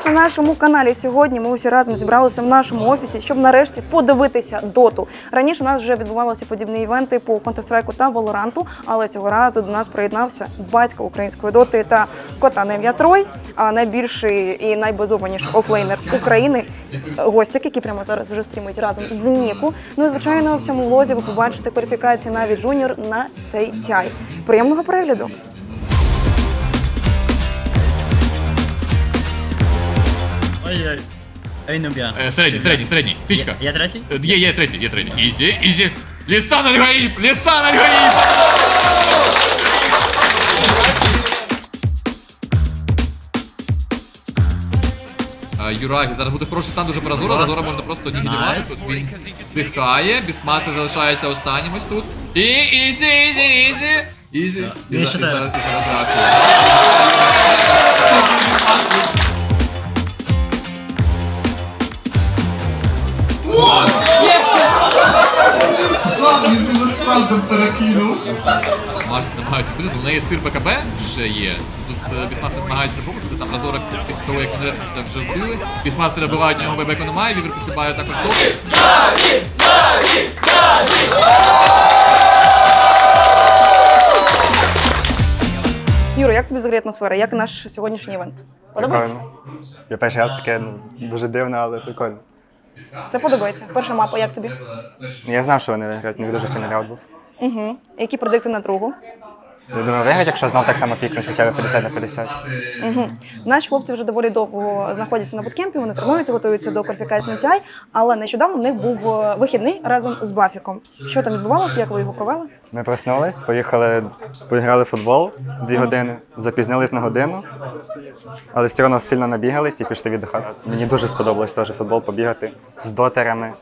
на нашому каналі. Сьогодні ми усі разом зібралися в нашому офісі, щоб нарешті подивитися доту. Раніше у нас вже відбувалися подібні івенти по Counter-Strike та Valorant, але цього разу до нас приєднався батько української доти та кота на ім'я Трой, а найбільший і найбазованіший офлейнер України, Гостяк, який прямо зараз вже стрімить разом з Ніку. Ну і, звичайно, в цьому влозі ви побачите кваліфікації навіть жуніор на цей тяй. Приємного перегляду! Ой-ой. Ей, не б'я. Середній. Тичка. Я третій? Є третій. Ізі. Лісан Аль-Гаїб! Юрагі, зараз буде хороший стан дуже Разора. Разора можна просто не гідівати. Тут він здихає. Бісмастер залишається останнім ось тут. І Ізі. Він ще так. Шандом перекинув. Марс намагається бити, у неї є сир БКБ, ще є. Тут Бісмастер намагається пропустити, там Разора після того, як він ресурсів вже вбили. Бісмастера бивають, у нього ББ немає, Вівер підсипає також топ. Юра, як тобі взагалі атмосфера? Як наш сьогоднішній івент? Подобається? Прикольно. Я перший раз таке, дуже дивно, але прикольно. Це подобається. Перша мапа, як тобі? Я знав, що вони виграють, у них дуже сильний ряд був. Угу. Які продикти на другу? Я думаю, виграють, якщо знов так само пікнуть, хоча б 50 на 50. Угу. Наші хлопці вже доволі довго знаходяться на буткемпі, вони тренуються, готуються до кваліфікації на TI, але нещодавно в них був вихідний разом з Бафіком. Що там відбувалося, як ви його провели? Ми проснулись, поїхали, поіграли в футбол 2 години, запізнились на годину, але все одно сильно набігались і пішли віддихати. Мені дуже сподобалось теж футбол побігати з дотерами,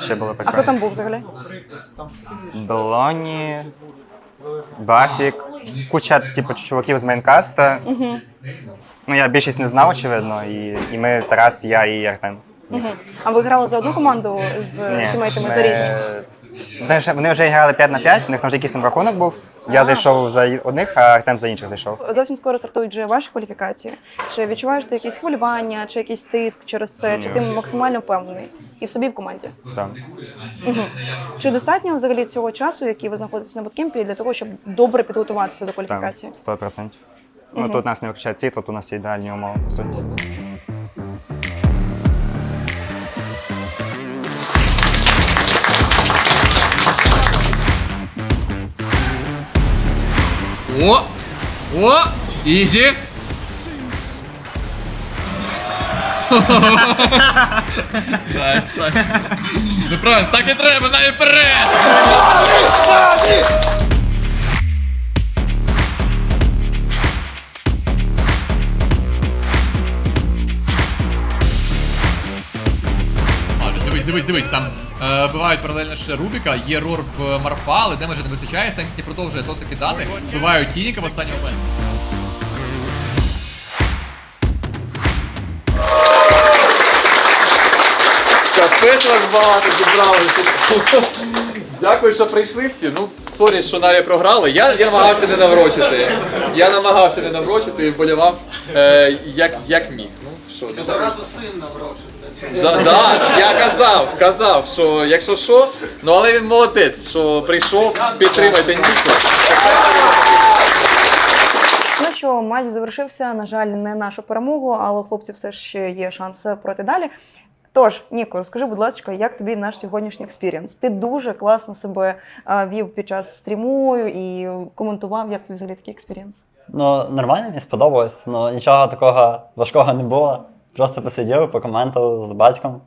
ще було А прикольно. хто там був взагалі? Белоні, Бафік, куча типу, чуваків з мейнкаста. Ну, я більшість не знав, очевидно, і ми, Тарас, я і Артем. Угу. А ви грали за одну команду з тімейтами за різні? Вони вже грали 5 на 5, у них вже якийсь там рахунок був. Я зайшов за одних, а Артем за інших зайшов. Зовсім скоро стартують вже ваші кваліфікації. Чи відчуваєш ти якісь хвилювання, чи якийсь тиск через це, чи ти максимально впевнений? І в собі, і в команді? Так. Угу. Чи достатньо взагалі цього часу, який ви знаходитесь на буткемпі, для того, щоб добре підготуватися до кваліфікації? 100%. Ну, тут нас не виключають ці, тут у нас є ідеальні умови, по суті. О! Ізі! Ну правильно, так і треба, навіть вперед! Дивись, там бувають паралельно ще Рубіка, є Рор в Марфа, але демеджа не вистачає, Сенкі продовжує тоси кидати, вбивають Тініка в останній момент. Капець вас багато зібралися. Дякую, що прийшли всі. Ну, сорі, що навіть програли. Я намагався не наврочити. І вболівав як міг. Ну, що, Цього разу син наврочив. Я казав, що якщо що, ну але він молодець, що прийшов, підтримайте Ніку. Ну що, матч завершився, на жаль, не нашу перемогу, але у хлопців все ще є шанс пройти далі. Тож, Ніко, розкажи, будь ласка, як тобі наш сьогоднішній експірієнс? Ти дуже класно себе вів під час стріму і коментував, як тобі взагалі такий експірієнс? Ну, нормально, мені сподобалось, ну нічого такого важкого не було. Просто посидів, покоментував з батьком.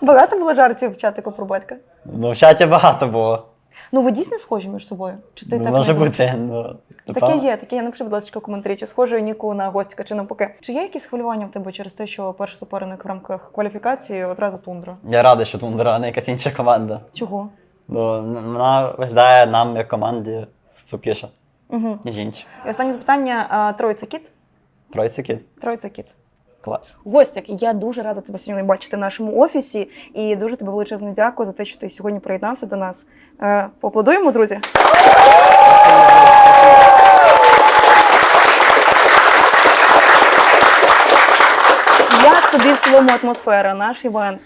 Багато було жартів в чатику про батька? Ну, в чаті багато було. Ну, ви дійсно схожі між собою? Чи ти Ну, так може не думаєш? бути, ну... Таке є. Напиши, будь ласка, в коментарі, чи схожою Ніку на Гостяка, чи навпаки. Чи є якісь хвилювання в тебе через те, що перший суперник в рамках кваліфікації одразу Тундра? Я радий, що Тундра, а не якась інша команда. Чого? Ну, вона виглядає нам, як команді, сукіша, ніж інші. І останнє запитання. Троїця кіт? Тройці кіт. Троїця кіт. Клас. Гостяк, я дуже рада тебе сьогодні бачити в нашому офісі і дуже тобі величезно дякую за те, що ти сьогодні приєднався до нас. Поаплодуємо, друзі! тобі в цілому атмосфера, наш івент?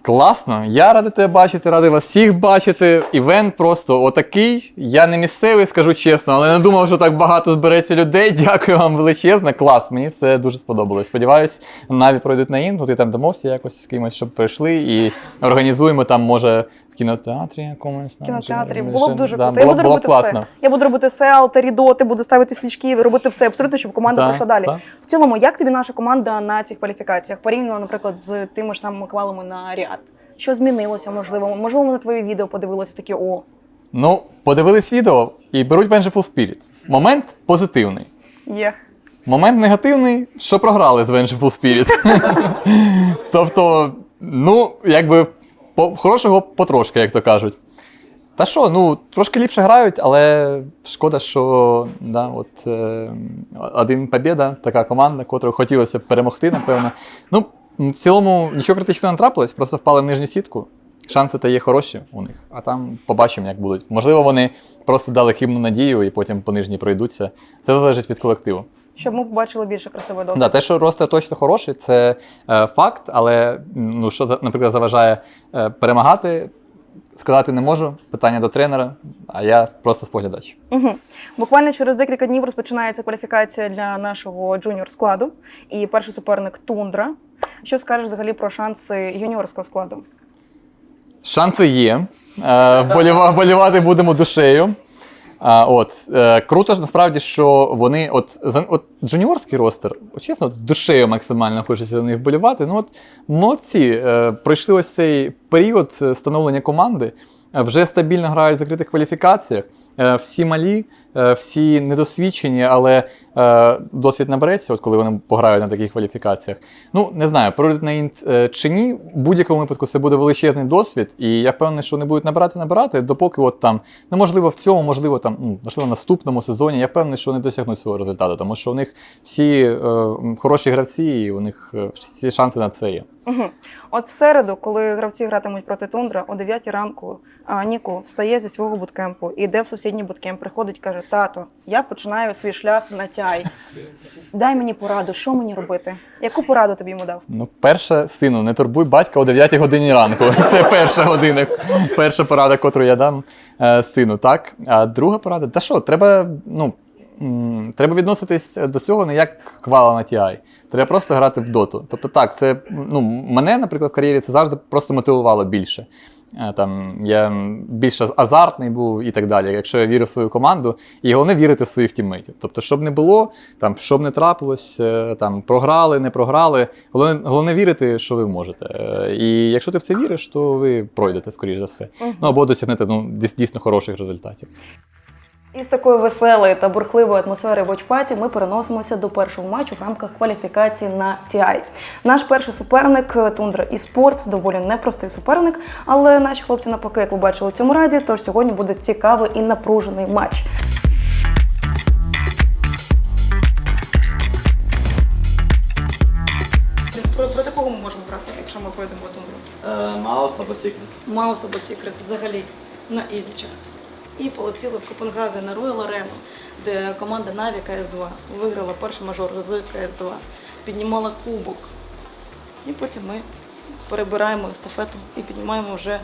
Класно, я радий тебе бачити, радий вас всіх бачити. Івент просто отакий. Я не місцевий, скажу чесно, але не думав, що так багато збереться людей. Дякую вам величезно. Клас, мені все дуже сподобалось. Сподіваюсь, Наві пройдуть на Інгу, ти там домовся якось з кимось, щоб прийшли і організуємо там, може, в кінотеатрі якомусь. В кінотеатрі. Вже- Було б дуже да, круто. Я буду було б робити все. класно. Я буду робити все, алтарі, доти, буду ставити свічки, робити все абсолютно, щоб команда Так, пройшла далі. так. В цілому, як тобі наша команда на цих кваліфікаціях? Порівняно, наприклад, з тими ж самими квалами на Ріад. Що змінилося, можливо? Можливо, ми на твоє відео подивилися такі, о, Ну, подивились відео і беруть Vengeful Spirit. Момент позитивний. є. Момент негативний, що програли з Vengeful Spirit. Тобто, ну, якби хорошого потрошки, як то кажуть. Та що, ну, трошки ліпше грають, але шкода, що да, от, один побєда, така команда, котру хотілося б перемогти, напевно. Ну, в цілому нічого критичного не трапилось, просто впали в нижню сітку. Шанси та є хороші у них, а там побачимо, як будуть. Можливо, вони просто дали хибну надію і потім по нижній пройдуться. Це залежить від колективу. Щоб ми побачили більше красивої доти. Да, те, що ростер точно хороший, це факт, але ну, що, наприклад, заважає перемагати, сказати не можу. Питання до тренера, а я просто споглядач. Угу. Буквально через декілька днів розпочинається кваліфікація для нашого джуніор складу. І перший суперник Тундра. Що скажеш взагалі про шанси юніорського складу? Шанси є. Вболівати будемо душею. Круто ж насправді, що вони от джуніорський ростер, чесно, душею максимально хочеться за них вболівати. Ну от молодці, пройшли ось цей період становлення команди, вже стабільно грають в закритих кваліфікаціях. Всі малі, всі недосвідчені, але досвід набереться, от коли вони пограють на таких кваліфікаціях. Ну, не знаю, пройдуть на інт чи ні, в будь-якому випадку це буде величезний досвід, і я впевнений, що вони будуть набирати, допоки от там, ну, можливо, в цьому, можливо, в наступному сезоні, я впевнений, що вони досягнуть свого результату, тому що у них всі хороші гравці, і у них всі шанси на це є. Угу. От в середу, коли гравці гратимуть проти Тундра, о 9 ранку Ніку встає зі свого буткемпу, іде в сусідній буткемп, приходить, каже: тато, я починаю свій шлях на TI. Дай мені пораду, що мені робити? Яку пораду тобі йому дав? Ну, перше, сину, не турбуй батька о 9 годині ранку. Це перша година, перша порада, котру я дам сину, так? А друга порада, та що, треба відноситись до цього не як квала на TI. Треба просто грати в доту. Тобто так, це, мене, наприклад, в кар'єрі це завжди просто мотивувало більше. Там, я більш азартний був і так далі, якщо я вірив в свою команду, і головне вірити в своїх тіммейтів. Тобто, щоб не було, там, щоб не трапилось, там, програли, не програли, головне вірити, що ви можете. І якщо ти в це віриш, то ви пройдете, скоріш за все. Ну, або досягнете дійсно хороших результатів. Із такої веселої та бурхливої атмосфери вотчпаті ми переносимося до першого матчу в рамках кваліфікації на TI. Наш перший суперник Tundra eSports, доволі непростий суперник, але наші хлопці навпаки, як ви бачили в цьому раді, тож сьогодні буде цікавий і напружений матч. Проти кого ми можемо грати, якщо ми пройдемо Tundra? Маус або Секрет. Маус або Секрет взагалі на ізічах. І полетіли в Копенгаген на Royal Arena, де команда Na'Vi CS2 виграла перший мажор з CS2, піднімала кубок. І потім ми перебираємо естафету і піднімаємо вже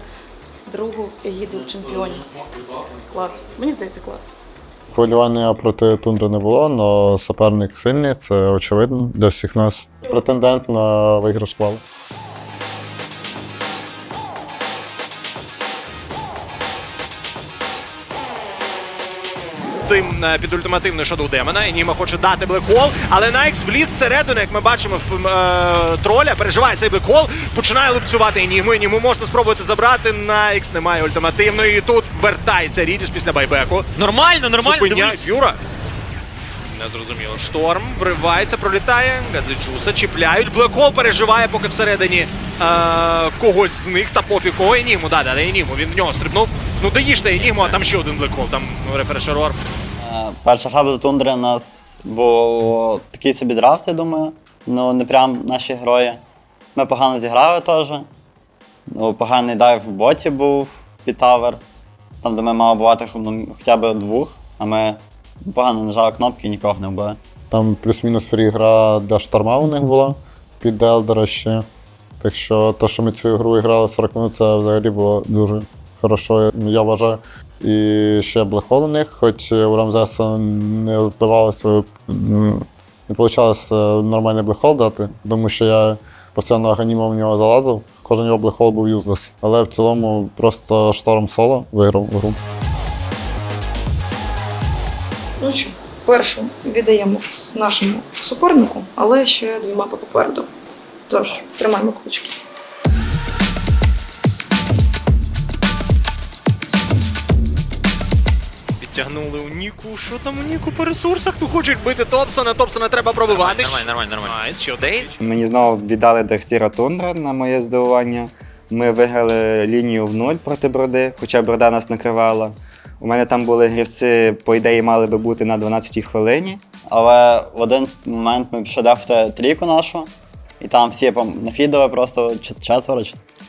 другу егіду чемпіонів. Клас. Мені здається, клас. Хвилювання проти Тундри не було, але суперник сильний, це очевидно для всіх нас. Претендент на виграш квалу. Під ультимативний шадоу демона, і Німа хоче дати блекхол, але Найкс вліз всередину, як ми бачимо в троля, переживає цей блекхол, починає лупцювати Енігму, Енігму можна спробувати забрати, Найкс немає ультимативної, і тут вертається Рідіс після байбеку. Нормально, Зупиняє дивись. Фюра. Незрозуміло. Шторм вривається, пролітає, Гадзичуса чіпляють, блекхол переживає поки всередині когось з них, та пофіг кого. Енігму, Енігму, він в нього стрибнув. Ну доїжте Енігму, а там ще один блекхол, там рефрешерор. Перша гра до Тундри у нас був такий собі драфт, я думаю. Ну, не прям наші герої. Ми погано зіграли теж. Ну, поганий дайв в боті був під тавер. Там, де ми мали бувати хоча б двох, а ми погано нажали кнопки і нікого не вбили. Там плюс-мінус фрі гра для шторма у них була. під Елдера ще. Так що те, що ми цю гру грали 40 минут, це взагалі було дуже хорошо, я вважаю. І ще блекхол у них, хоч у Рамзеса не здавалося, не вийшло нормальний блекхол дати, тому що я постійно аганімом в нього залазив, кожен його блекхол був юзлес. Але в цілому просто шторм соло виграв гру. Ну що, першу віддаємо нашому супернику, але ще 2 мапи попереду. Тож, тримаємо кулачки. Підтягнули у Ніку. Що там у Ніку по ресурсах? Ну хочуть бити Топсона, Топсона треба пробивати. Нормально. Найс, що Дейз? Мені знову віддали Дарсіра Тундра, на моє здивування. Ми виграли лінію в 0 проти Броди, хоча Брода нас накривала. У мене там були грівці, по ідеї, мали би бути на 12-й хвилині. Але в один момент ми пішли дефати трійку нашу, і там всі нафідали просто четверо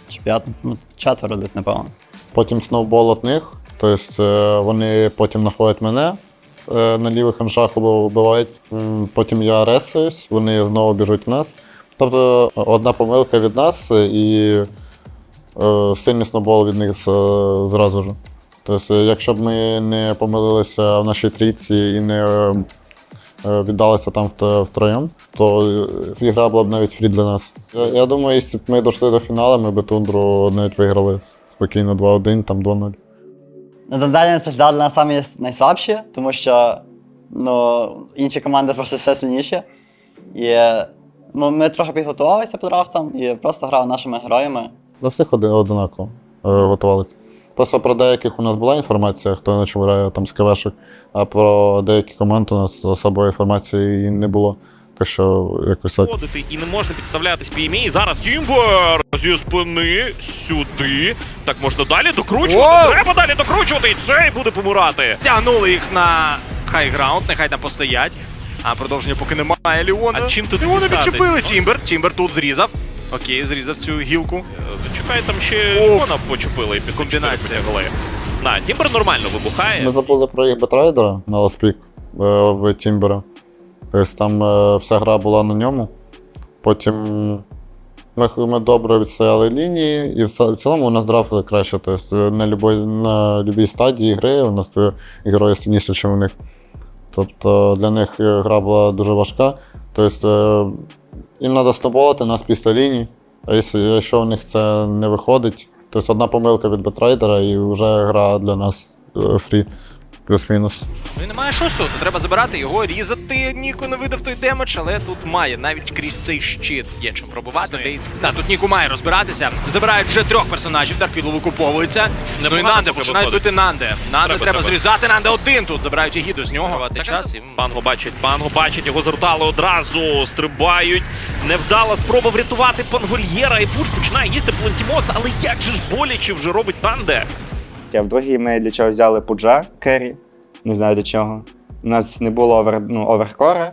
чи 5, ну 4 десь, напевно. Потім сноубол від них, тобто вони потім знаходять мене на лівих ханшах вбивають. Потім я ресуюсь, вони знову біжуть в нас. Тобто одна помилка від нас і сильний сноубол від них зразу ж. Тобто, якщо б ми не помилилися в нашій трійці і не віддалися там втроєм, то гра була б навіть фрі для нас. Я думаю, якщо б ми дійшли до фіналу, ми б Тундру навіть виграли спокійно 2-1, там 2-0. На далі завжди для нас самі найслабші, тому що інші команди просто ще сильніші. І ми трохи підготувалися по драфтам і просто грали нашими героями. До всіх одинаково готувалися. Просто про деяких у нас була інформація, хто на чому грає там з КВшок, а про деякі команди у нас особливої інформації не було. Так що якось так. І не можна підставлятись PMA. І зараз Тімбер зі спини сюди. Так можна далі докручувати. Треба далі докручувати, і цей буде помирати. Тягнули їх на хайграунд, нехай там постоять. А продовження поки немає Ліона. А чим тут Ліона дістатись? відчепили Тімбер. Тімбер тут зрізав. Окей, зрізав цю гілку. Зачекай, там ще Ліона почепили і під Комбінація. На, Тімбер нормально вибухає. Ми забули про їх бетрайдера на ласпік в Тімбера. Тобто там вся гра була на ньому. Потім ми добре відстояли лінії, і в цілому у нас драфт краще. Тобто на будь-якій стадії гри у нас герої сильніші, ніж у них. Тобто для них гра була дуже важка. Тобто їм треба стоболити нас після лінії, а якщо у них це не виходить, тобто одна помилка від бетрайдера і вже гра для нас фрі. Плюс-мінус. Ну і немає шостого, то треба забирати його, різати. Ніку не видав той демедж, але тут має. Навіть крізь цей щит є чим пробувати. Тут Ніку має розбиратися. Забирають вже 3 персонажів, Дарквідло викуповується. Ну і Нанде починають бити Нанде. Нанде треба зрізати, Нанде один тут. Забирають Егіду з нього. Час. Банго бачить, його зартали одразу, стрибають. Невдала спроба врятувати Пангольєра, і Пуш починає їсти Плантімоса, але як же ж боляче вже робить Нанде. А в другій ми для чого взяли Пуджа, керрі, не знаю для чого. У нас не було оверкора,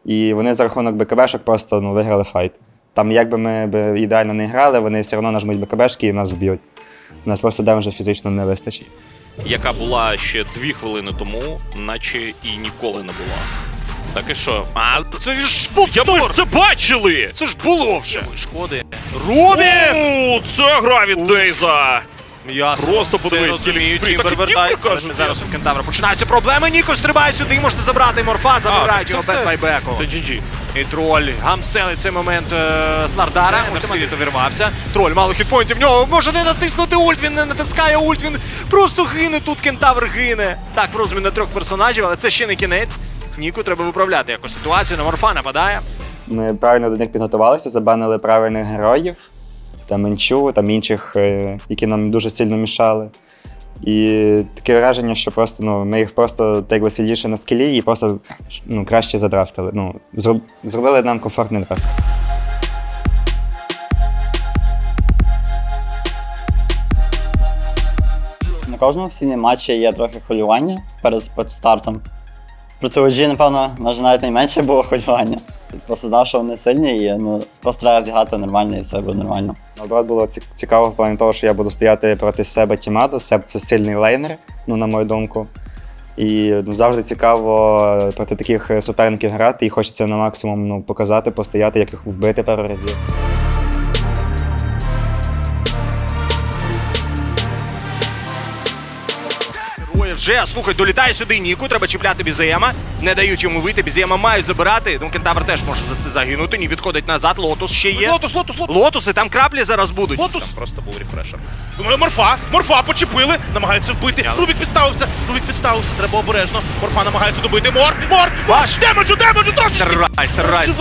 і вони за рахунок БКБшок просто виграли файт. Там як би ми ідеально не грали, вони все одно нажмуть БКБшки і нас вб'ють. У нас просто демеджа фізично не вистачить. Яка була ще 2 хвилини тому, наче і ніколи не була. Так і що? А Це ж повтор! ми ж це бачили! Це ж було вже! Шкоди. Рубін! Це гра від Дейза! Ясно. Просто подивись, це розумію, так і Тімбер Тімбер вертається. каже, Зараз у Кентавра починаються проблеми. Ніко стрибає сюди, можна забрати Морфа, забирають його без байбеку. Це GG. І троль гамселить цей момент з Нардара. Морфіліт увірвався. Троль, мало хітпоінтів в нього. Може не натиснути ульт, він не натискає ульт, він просто гине тут, Кентавр гине. Так, в розмірі на 3 персонажів, але це ще не кінець. Ніку треба виправляти якось ситуацію, на Морфа нападає. Ми правильно до них підготувалися, забанили правильних героїв, там Інчу, там інших, які нам дуже сильно мішали. І таке враження, що просто ми їх просто так сильніше на скілі і просто краще задрафтили. Зробили нам комфортний драфт. На кожному офіційному матчі є трохи хвилювання перед стартом. Проти OG, напевно, може навіть найменше було хвилювання. Просто знав, що вони сильні і просто треба зіграти нормально і все буде нормально. Наоборот, було цікаво в плані того, що я буду стояти проти себе Тімаду. Себ це сильний лейнер, на мою думку. І завжди цікаво проти таких суперників грати, і хочеться на максимум показати, постояти, як їх вбити пару разів. Вже, слухай, долітає сюди Ніку, треба чіпляти Бізема, не дають йому вийти, Бізема мають забирати, Кентавр теж може за це загинути, ні, відходить назад, Лотус ще є. Лотус! Лотуси, там краплі зараз будуть. Там просто був рефрешер. Думаю, Морфа почепили, намагаються вбити. Рубік підставився, треба обережно. Морфа намагається добити. Морф! Ваш! Демеджу трошечки! Террайс.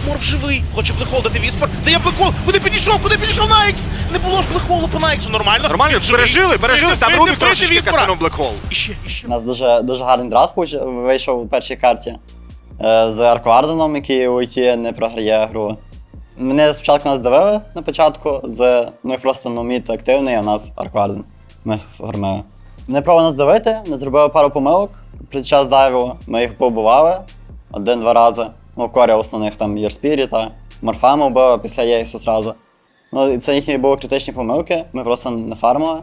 Морф живий! Хоче блекхолдити Віспер. Де я блекхол? Куди підійшов Найкс? Не було ж блекхолу по Найксу, нормально? Нормально, пережили, там Рубік трошечки кастанув Блекхол. Іще. У нас дуже гарний драфт вийшов у першій карті з Аркварденом, який у ІТ не програє гру. Мене спочатку нас давили на початку, їх просто мід активний, а у нас Аркварден. Ми формили. Вони пробували нас давити, не зробили пару помилок під час дайву. Ми їх побували 1-2 рази. Коря основних там Єрспіріта, Морфами вбили після Єйсу зразу. І це їхні були критичні помилки, ми просто не фармили.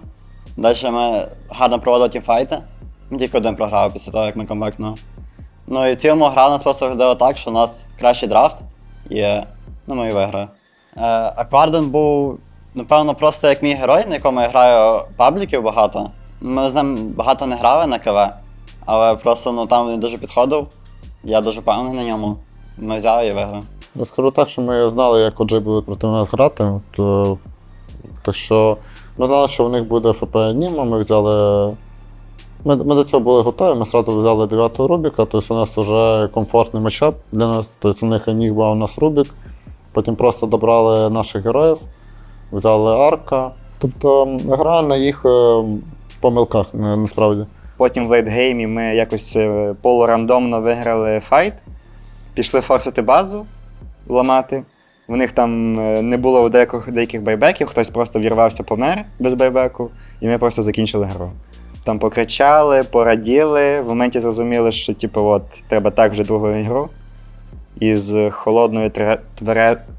Далі ми гарно проводили тімфайти. Ми тільки один програв після того, як ми комбекнули. І в цілому гра нас просто виглядала так, що у нас кращий драфт і ми і виграли. Акварден був, напевно, просто як мій герой, на якому я граю пабліків багато. Ми з ним багато не грали на КВ, але просто там він дуже підходив. Я дуже впевнений на ньому. Ми взяли і виграли. Я скажу так, що ми знали, як OG будуть проти нас грати. Так що ми знали, що у них буде ФП Німа, ми взяли. Ми до цього були готові, ми одразу взяли 9-го Рубіка, тобто у нас вже комфортний матчап для нас, тобто у них Енігма, а у нас Рубік. Потім просто добрали наших героїв, взяли Арка. Тобто гра на їх помилках, насправді. Потім в лейтгеймі ми якось полурандомно виграли файт, пішли форсити базу, ламати. У них там не було у деяких байбеків, хтось просто вірвався, помер без байбеку, і ми просто закінчили гру. Там покричали, пораділи, в моменті зрозуміли, що треба так вже другу ігру. І з холодною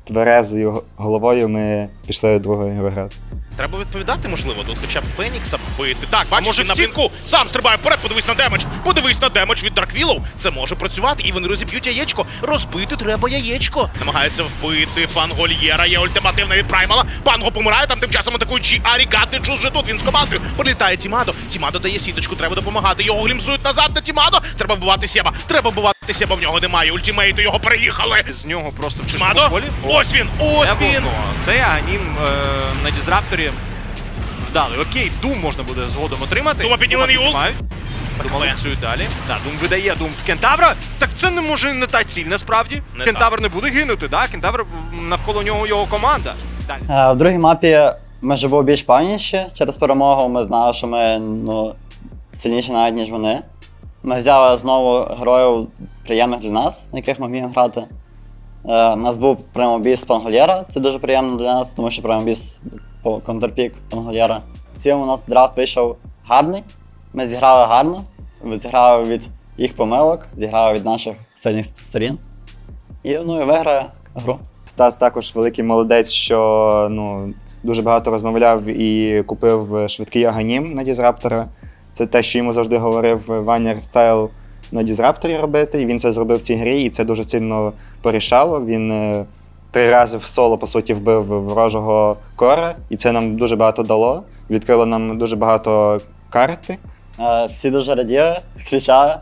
тверезою головою ми пішли другу ігру грати. Треба відповідати, можливо, тут хоча б Фенікса вбити. Так, бачиш, він на блінку, сам стрибає вперед, подивись на демедж від Дарквіллоу. Це може працювати, і вони розіб'ють яєчко. Розбити треба яєчко. Намагається вбити Пангольєра, є ультимативна від Праймала. Панго помирає, там тим часом атакують Арігати, Джуз же тут, він з командою. Прилітає Тімадо. Тімадо дає сіточку, треба допомагати. Його глімзують назад на Тімадо. Треба вбивати Себа, в нього немає ультимейту, його переїхали. З нього просто в чистому Тімадо, полі. ось він. Це Аганім на Дізрапторі вдалий. Окей, Дум можна буде згодом отримати. Дума підніманий ул. Думали працюють далі. Так, Дум видає Дум в Кентавра. Так це не може не та ціль, насправді. Кентавр не буде гинути, так? Кентавр навколо нього його команда. В другій мапі ми вже були більш певніші через перемогу. Ми знали, що ми сильніші навіть, ніж вони. Ми взяли знову героїв приємних для нас, на яких ми вміємо грати. У нас був прямобіс Пангольєра, це дуже приємно для нас, тому що прямобіс по контрпік Пангольєра. В цілому у нас драфт вийшов гарний, ми зіграли гарно, зіграли від їх помилок, зіграли від наших сильних сторін. І виграє гру. Стас також великий молодець, що дуже багато розмовляв і купив швидкий Аганім на Дізраптора. Це те, що йому завжди говорив Ваня Рестайл на Дізрапторі робити, і він це зробив в цій грі, і це дуже сильно порішало. Він 3 рази в соло, по суті, вбив ворожого кора, і це нам дуже багато дало. Відкрило нам дуже багато карти. Всі дуже раділи, кричали.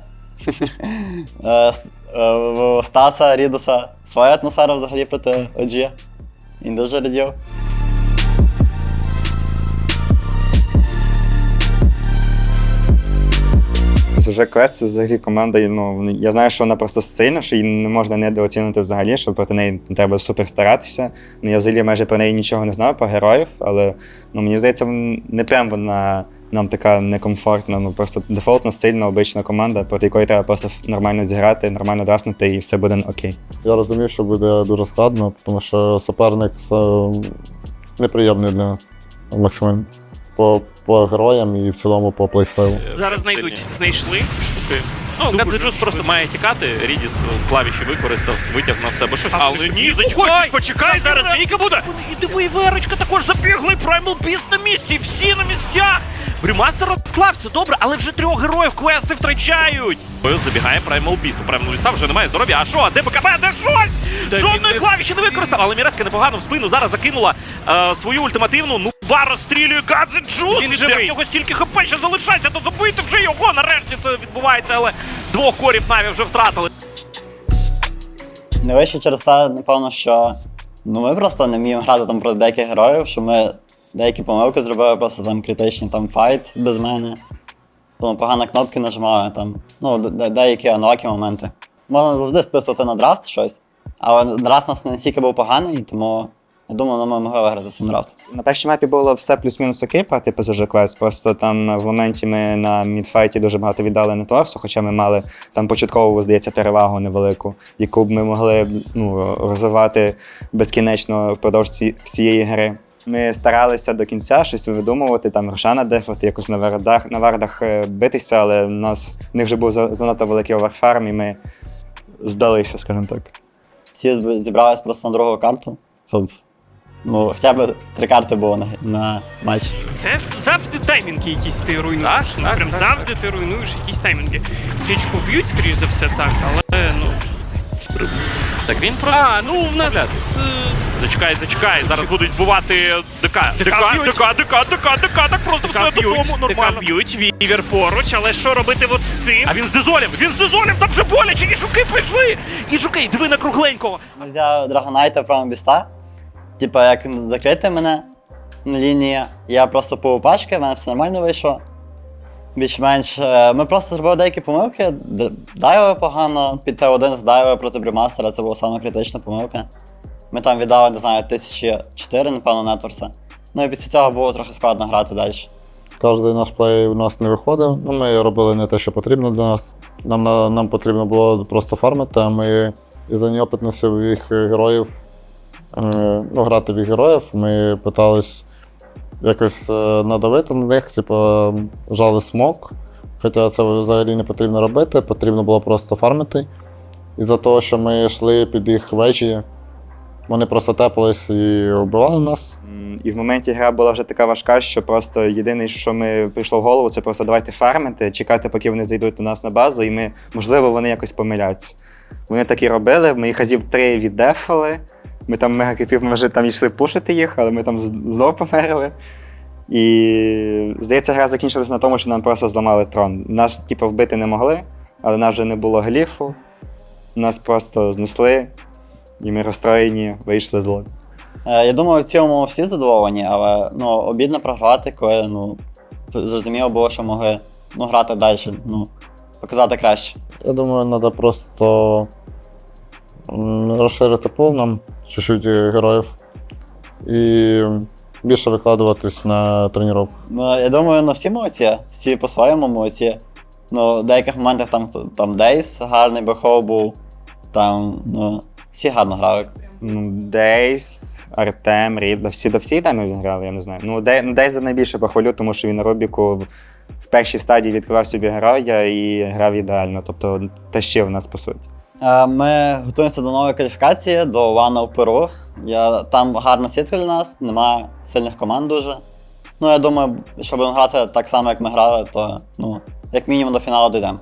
У Стаса, Рідоса своя атмосфера взагалі проти OG. Він дуже радів. СЖ Квест це взагалі команда, я знаю, що вона просто сильна, що її не можна недооцінити взагалі, що проти неї треба супер старатися. Я взагалі майже про неї нічого не знаю, про героїв, але мені здається, не прям вона нам така некомфортна, просто дефолтно сильна, обична команда, проти якої треба просто нормально зіграти, нормально драфнути і все буде окей. Я розумів, що буде дуже складно, тому що суперник неприємний для нас максимально. По героям і в цілому по плейстайлу. Зараз знайшли штуки. Гадзеджус просто має тікати, Рідіс клавіші використав, витягнув себе щось. Але ні, почекай, зараз бійка буде! І диви, Верочка також забігли, Primal Beast на місці, всі на місцях! Брімастер склав, все добре, але вже 3 героїв квести втрачають. Забігає Primal Beast. У Primal Beast вже немає здоров'я. А що? А де БКБ? Де щось? Жодної клавіші не використав. Але Міреска непогано в спину зараз закинула свою ультимативну. Ну, бар розстрілює Гадзеджус. Він живий. В нього стільки хп ще залишається, то забити вже його. Нарешті це відбувається, але 2 корів Наві вже втратили. Не вище через те, напевно, що ми просто не вміємо грати там проти деяких героїв, що ми деякі помилки зробили, просто там критичні там файт без мене. Тому погано кнопки нажимаю, там, деякі аналокі моменти. Можна завжди списувати на драфт щось, але драфт у нас не настільки був поганий, тому я думаю, ми могли виграти цим драфт. На першій мапі було все плюс-мінус окей проти PSG Quest, просто там в моменті ми на мідфайті дуже багато віддали на торсу, хоча ми мали там початкову, здається, перевагу невелику, яку б ми могли розвивати безкінечно впродовж всієї гри. Ми старалися до кінця щось видумувати, там Рошана дефати, якось на вардах битися, але в них вже був занадто великий оверфарм і ми здалися, скажімо так. Всі зібрались просто на другу карту, щоб хоча б 3 карти було на матч. Це завжди таймінги якісь ти руйнуєш. Прям завжди ти руйнуєш якісь таймінги. Кличку б'ють, скоріш за все, так, але Так він просто... в нас... Зачекай, зараз будуть вбивати ДК. Так просто все додому, нормально. б'ють, Вівер поруч, але що робити от з цим? А він з дизолем, там вже боляче, і жуки прийшли! І жуки, диви на кругленького. Ми взяли Драгонайта в правому біста, типа як закрити мене на лінії, я просто по пачки, в мене все нормально вийшло. Більш-менш, ми просто зробили деякі помилки, дайвили погано, під Т1 здайвили проти Брімастера, це була саме критична помилка. Ми там віддали, не знаю, 1004, напевно, нетворса. Ну і після цього було трохи складно грати далі. Кожен наш плей у нас не виходив, ми робили не те, що потрібно для нас. Нам потрібно було просто фармити, а ми із-за неопитності їх героїв, грати в їх героїв, ми питались якось надавити на них, жали смок. Хоча це взагалі не потрібно робити, потрібно було просто фармити. Із-за того, що ми йшли під їх вежі, вони просто тепались і вбивали нас. І в моменті гра була вже така важка, що просто єдине, що ми прийшло в голову, це просто давайте фармити, чекати, поки вони зайдуть до нас на базу, і можливо, вони якось помиляться. Вони так і робили, ми їх разів 3 віддефали, ми там мегакріпів, ми вже там йшли пушити їх, але ми там знов померли. І, здається, гра закінчилась на тому, що нам просто зламали трон. Нас, вбити не могли, але нас вже не було гліфу, нас просто знесли, і ми розстроєні, вийшли з лобі. Я думаю, в цілому всі задоволені, але обідно програвати, коли зрозуміло було, що могли грати далі, показати краще. Я думаю, треба просто розширити пул нам, чуть-чуть героїв, і більше викладуватись на тренування. Я думаю, всі молодці, всі по-своєму молодці. В деяких моментах там Дейс гарний бехов був, там всі гарно грали. Дейс, Артем, Рід, до всіх там зіграли, я не знаю. Дейс найбільше похвалю, тому що він на Рубіку в першій стадії відкривав собі героя і грав ідеально, тобто тащив нас по суті. Ми готуємося до нової кваліфікації, до Вана в Перу. Там гарна сітка для нас, немає сильних команд дуже. Я думаю, що будемо грати так само, як ми грали, то як мінімум до фіналу дійдемо.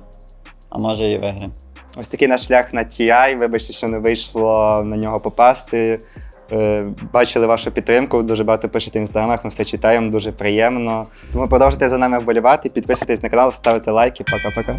А може і виграємо. Ось такий наш шлях на TI, вибачте, що не вийшло на нього попасти. Бачили вашу підтримку, дуже багато пишете в інстаграмах, ми все читаємо, дуже приємно. Тому продовжуйте за нами вболівати, підписуйтесь на канал, ставте лайки, пока-пока.